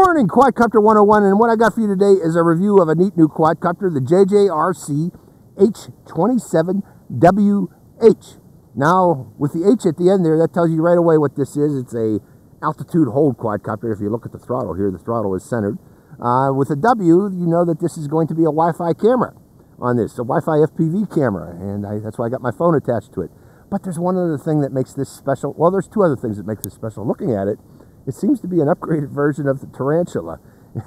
morning, Quadcopter 101, and what I got for you today is a review of a neat new quadcopter, the JJRC H27WH. Now, with the H at the end there, that tells you right away what this is. It's a altitude hold quadcopter. If you look at the throttle here, the throttle is centered. With a W, you know that this is going to be a Wi-Fi camera on this, a Wi-Fi FPV camera, and that's why I got my phone attached to it. But there's one other thing that makes this special. Well, there's two other things that make this special. Looking at it, it seems to be an upgraded version of the Tarantula.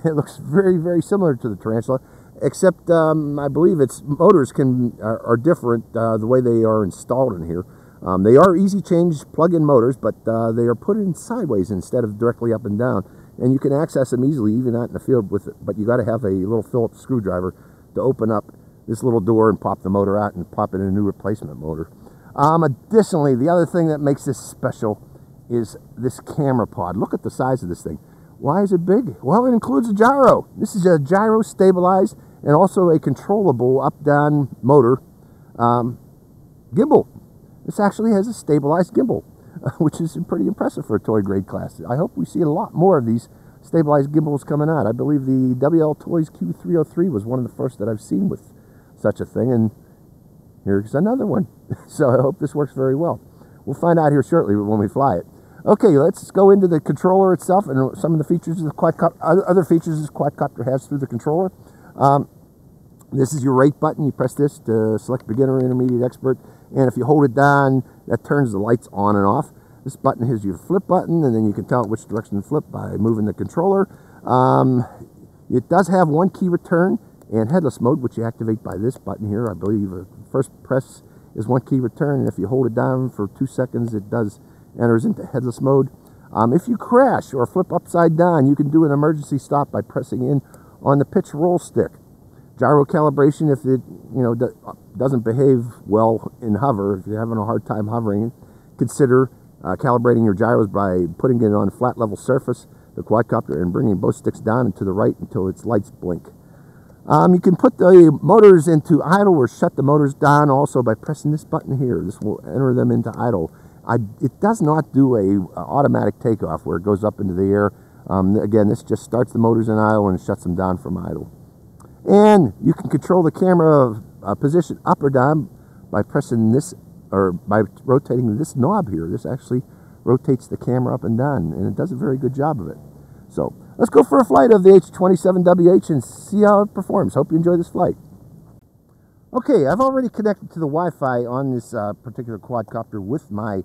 It looks very, very similar to the Tarantula, except I believe its motors are different the way they are installed in here. They are easy change plug-in motors, but they are put in sideways instead of directly up and down, and you can access them easily, even out in the field with it. But you got to have a little Phillips screwdriver to open up this little door and pop the motor out and pop in a new replacement motor. Additionally, the other thing that makes this special is this camera pod. Look at the size of this thing. Why is it big? Well, it includes a gyro. This is a gyro stabilized and also a controllable up-down motor gimbal. This actually has a stabilized gimbal, which is pretty impressive for a toy grade class. I hope we see a lot more of these stabilized gimbals coming out. I believe the WL Toys Q303 was one of the first that I've seen with such a thing, and here's another one. So I hope this works very well. We'll find out here shortly when we fly it. Okay, let's go into the controller itself and some of the features of the quadcopter, other features this quadcopter has through the controller. This is your rate button. You press this to select beginner, intermediate, expert, and if you hold it down, that turns the lights on and off. This button is your flip button, and then you can tell it which direction to flip by moving the controller. It does have one key return and headless mode, which you activate by this button here. I believe first press is one key return, and if you hold it down for 2 seconds, it enters into headless mode. If you crash or flip upside down, you can do an emergency stop by pressing in on the pitch roll stick. Gyro calibration, if it doesn't behave well in hover, if you're having a hard time hovering, consider calibrating your gyros by putting it on a flat level surface, the quadcopter, and bringing both sticks down and to the right until its lights blink. You can put the motors into idle or shut the motors down also by pressing this button here. This will enter them into idle. It does not do a automatic takeoff where it goes up into the air. Again, this just starts the motors in idle and shuts them down from idle. And you can control the camera position up or down by pressing this, or by rotating this knob here. This actually rotates the camera up and down, and it does a very good job of it. So let's go for a flight of the H27WH and see how it performs. Hope you enjoy this flight. Okay, I've already connected to the Wi-Fi on this particular quadcopter with my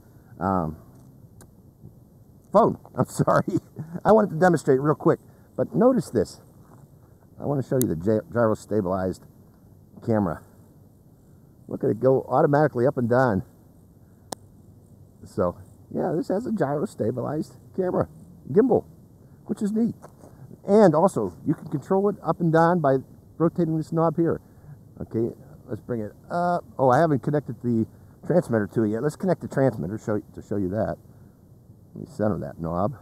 phone. I'm sorry. I wanted to demonstrate real quick, but notice this. I want to show you the gyro stabilized camera. Look at it go automatically up and down. So yeah, this has a gyro stabilized camera gimbal, which is neat. And also you can control it up and down by rotating this knob here. Okay, let's bring it up. Oh, I haven't connected the transmitter to it yet. Let's connect the transmitter to show you that. Let me center that knob.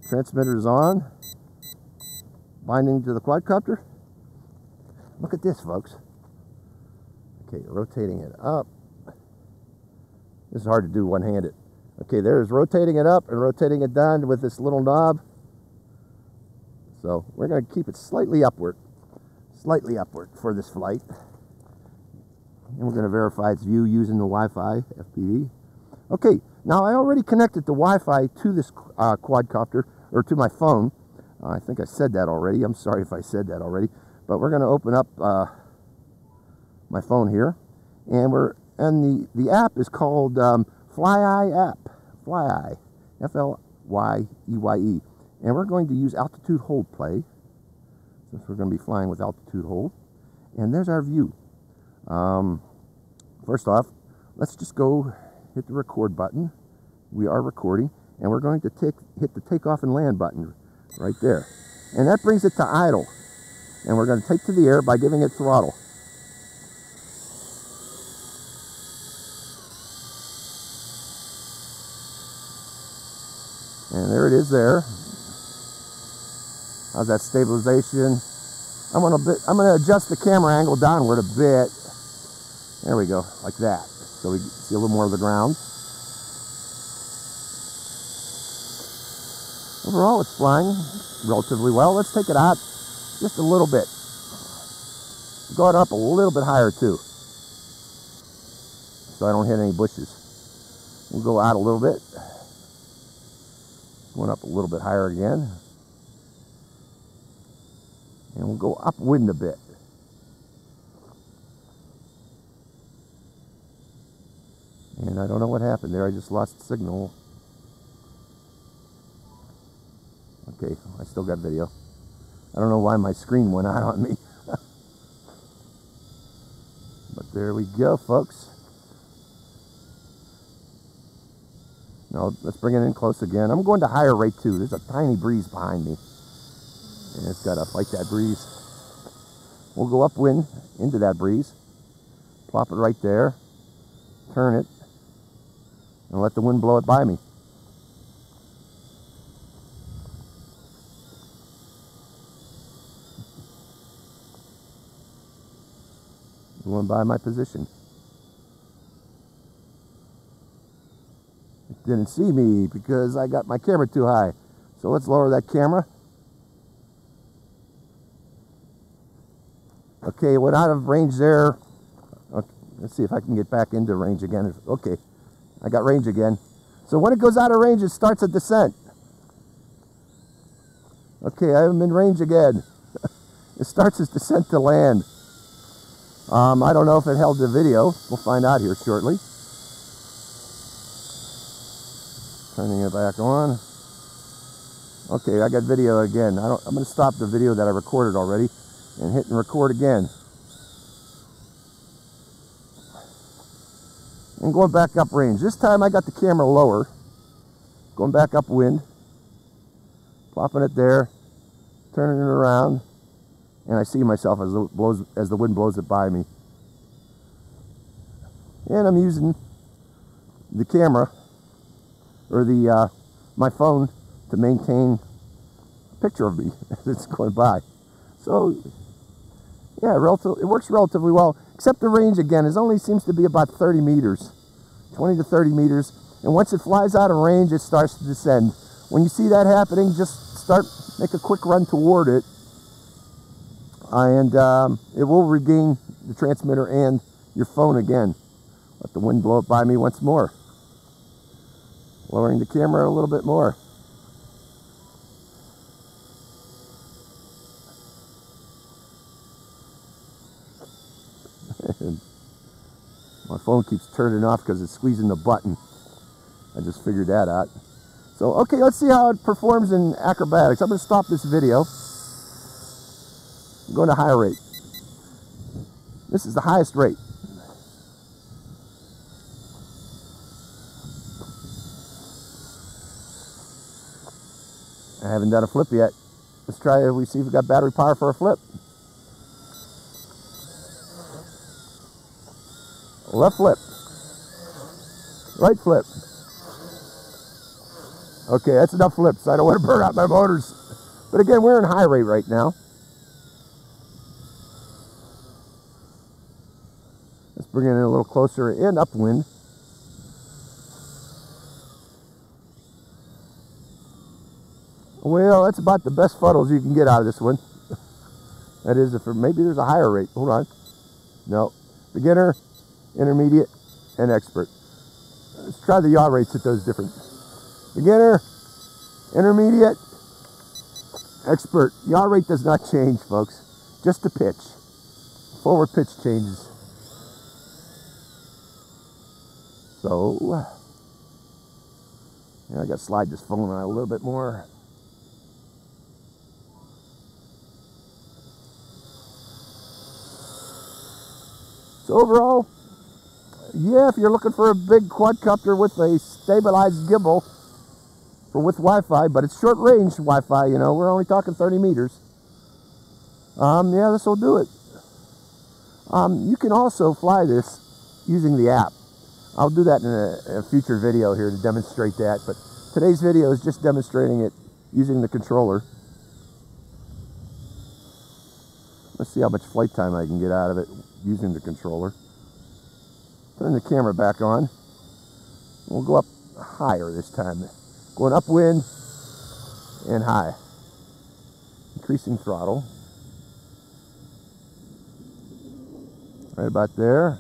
Transmitter is on. Binding to the quadcopter. Look at this, folks. Okay, rotating it up. This is hard to do one-handed. Okay, there's rotating it up and rotating it down with this little knob. So we're going to keep it slightly upward for this flight. And we're going to verify its view using the Wi-Fi FPV. Okay, now I already connected the Wi-Fi to this quadcopter, or to my phone. I think I said that already. I'm sorry if I said that already. But we're going to open up my phone here, and the app is called Flyeye app. Flyeye, F-L-Y-E-Y-E, and we're going to use altitude hold play, since we're going to be flying with altitude hold. And there's our view. First off, let's just go hit the record button. We are recording, and we're going to hit the takeoff and land button right there, and that brings it to idle, and we're going to take to the air by giving it throttle. And there it is there. How's that stabilization? I'm going to adjust the camera angle downward a bit. There we go, like that, so we see a little more of the ground. Overall, it's flying relatively well. Let's take it out just a little bit. Go it up a little bit higher too, so I don't hit any bushes. We'll go out a little bit. Going up a little bit higher again. And we'll go upwind a bit. And I don't know what happened there. I just lost signal. Okay, I still got video. I don't know why my screen went out on me. But there we go, folks. Now, let's bring it in close again. I'm going to higher rate too. There's a tiny breeze behind me. And it's got to fight that breeze. We'll go upwind into that breeze. Plop it right there. Turn it. And let the wind blow it by me. Going by my position. It didn't see me because I got my camera too high. So let's lower that camera. Okay, went out of range there. Okay, let's see if I can get back into range again. Okay, I got range again. So when it goes out of range, it starts a descent. Okay, I'm in range again. It starts its descent to land. I don't know if it held the video. We'll find out here shortly. Turning it back on. Okay, I got video again. I'm going to stop the video that I recorded already and hit and record again. And going back uprange. This time I got the camera lower. Going back upwind. Plopping it there. Turning it around. And I see myself as the wind blows it by me. And I'm using the camera, or my phone, to maintain a picture of me as it's going by. So, yeah, it works relatively well, except the range, again, only seems to be about 30 meters, 20 to 30 meters. And once it flies out of range, it starts to descend. When you see that happening, just make a quick run toward it. And it will regain the transmitter and your phone again. Let the wind blow it by me once more. Lowering the camera a little bit more. My phone keeps turning off because it's squeezing the button. I just figured that out. So, okay, let's see how it performs in acrobatics. I'm going to stop this video. I'm going to higher rate. This is the highest rate. I haven't done a flip yet. Let's try it. We see if we got battery power for a flip. Left flip. Right flip. Okay, that's enough flips. I don't want to burn out my motors. But again, we're in high rate right now. Let's bring it in a little closer and upwind. Well, that's about the best funnels you can get out of this one. That is, if maybe there's a higher rate. Hold on. No. Beginner, intermediate, and expert. Let's try the yaw rates at those different. Beginner, intermediate, expert. Yaw rate does not change, folks. Just the pitch. Forward pitch changes. So, yeah, I got to slide this phone out a little bit more. So overall, yeah, if you're looking for a big quadcopter with a stabilized gimbal with Wi-Fi, but it's short range Wi-Fi, you know, we're only talking 30 meters. Yeah, this will do it. You can also fly this using the app. I'll do that in a future video here to demonstrate that, but today's video is just demonstrating it using the controller. Let's see how much flight time I can get out of it using the controller. Turn the camera back on. We'll go up higher this time. Going upwind, and high. Increasing throttle. Right about there.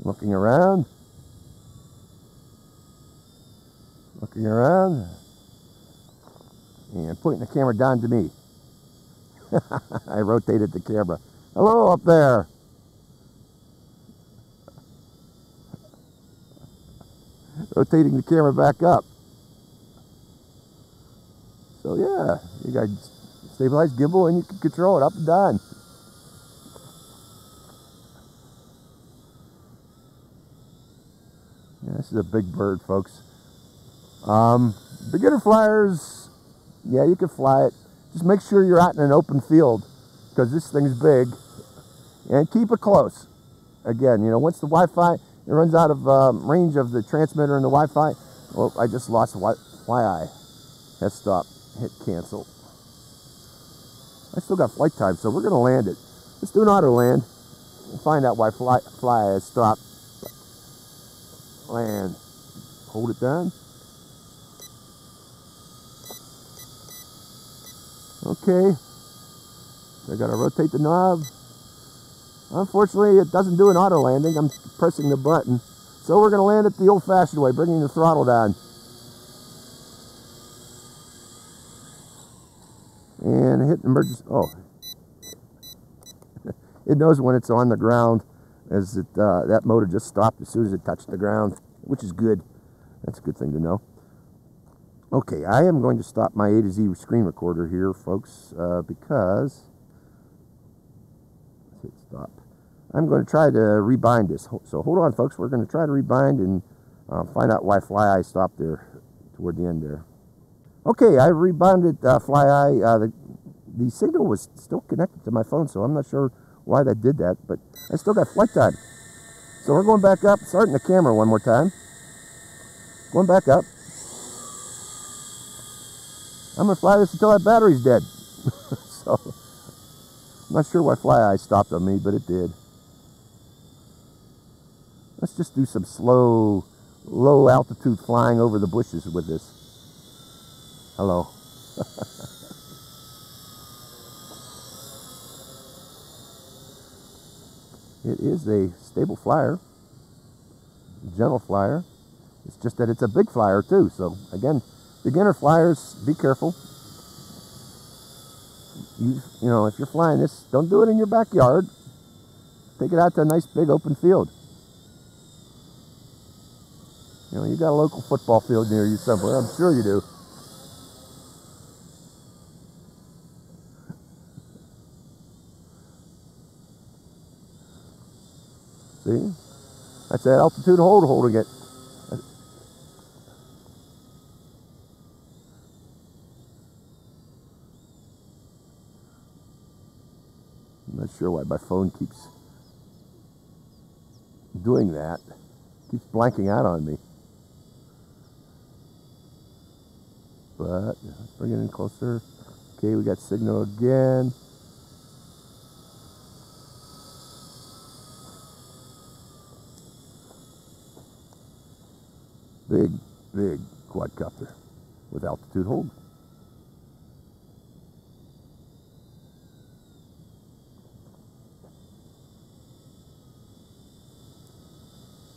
Looking around. Looking around. And pointing the camera down to me. I rotated the camera. Hello up there. Rotating the camera back up. So yeah, you got stabilized gimbal and you can control it up and down. Yeah, this is a big bird, folks. Beginner flyers, yeah, you can fly it. Just make sure you're out in an open field because this thing's big, and keep it close. Again, you know, once the Wi-Fi it runs out of range of the transmitter and the Wi-Fi. Oh, I just lost the Flyeye. Let's stop. Hit cancel. I still got flight time, so we're going to land it. Let's do an auto land. We'll find out why Flyeye has stopped. Land. Hold it down. Okay. I got to rotate the knob. Unfortunately, it doesn't do an auto landing. I'm pressing the button. So we're going to land it the old-fashioned way, bringing the throttle down. And hit emergency. Oh. It knows when it's on the ground, as it, that motor just stopped as soon as it touched the ground, which is good. That's a good thing to know. Okay, I am going to stop my A to Z screen recorder here, folks, because... Hit stop. I'm going to try to rebind this. So hold on, folks. We're going to try to rebind and find out why Flyeye stopped there toward the end there. Okay, I rebinded Flyeye. The signal was still connected to my phone, so I'm not sure why that did that, but I still got flight time. So we're going back up, starting the camera one more time. Going back up. I'm going to fly this until that battery's dead. So, I'm not sure why Flyeye stopped on me, but it did. Let's just do some slow, low altitude flying over the bushes with this. Hello. It is a stable flyer, gentle flyer. It's just that it's a big flyer too. So again, beginner flyers, be careful. You know, if you're flying this, don't do it in your backyard. Take it out to a nice big open field. You know, you got a local football field near you somewhere. I'm sure you do. See? That's that altitude hold holding it. I'm not sure why my phone keeps doing that. Keeps blanking out on me. But let's bring it in closer. Okay, we got signal again. Big quadcopter with altitude hold.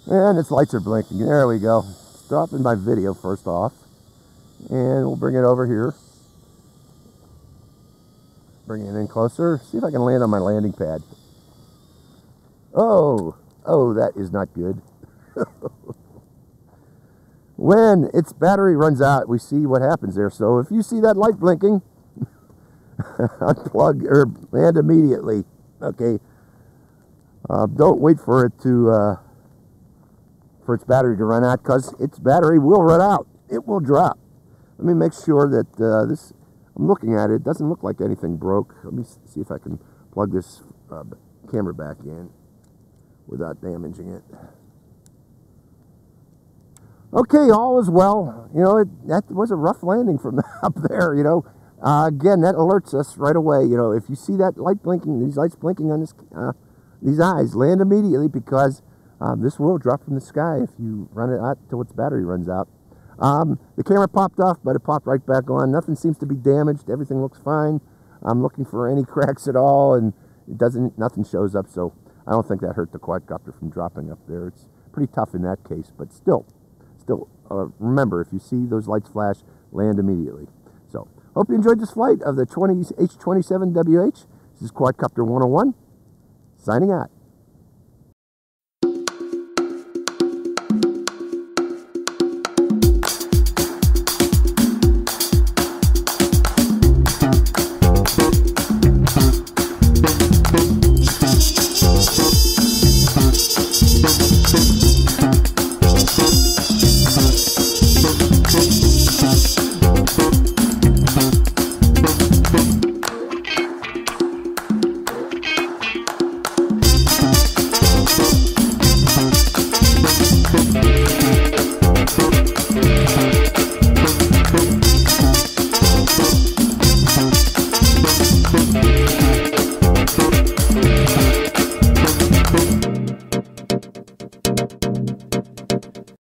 And its lights are blinking. There we go. Stopping my video first off. And we'll bring it over here. Bring it in closer. See if I can land on my landing pad. Oh, that is not good. When its battery runs out, we see what happens there. So if you see that light blinking, unplug or land immediately. Okay. Don't wait for it to for its battery to run out, because its battery will run out. It will drop. Let me make sure that this. I'm looking at it. It doesn't look like anything broke. Let me see if I can plug this camera back in without damaging it. Okay, all is well. You know, that was a rough landing from up there, you know. Again, that alerts us right away. You know, if you see that light blinking, these lights blinking on this, these eyes, land immediately, because This will drop from the sky if you run it out till its battery runs out. The camera popped off, but it popped right back on. Nothing seems to be damaged. Everything looks fine. I'm looking for any cracks at all, and nothing shows up, so I don't think that hurt the quadcopter from dropping up there. It's pretty tough in that case, but still, remember, if you see those lights flash, land immediately. So, hope you enjoyed this flight of the H27WH. This is Quadcopter 101, signing out.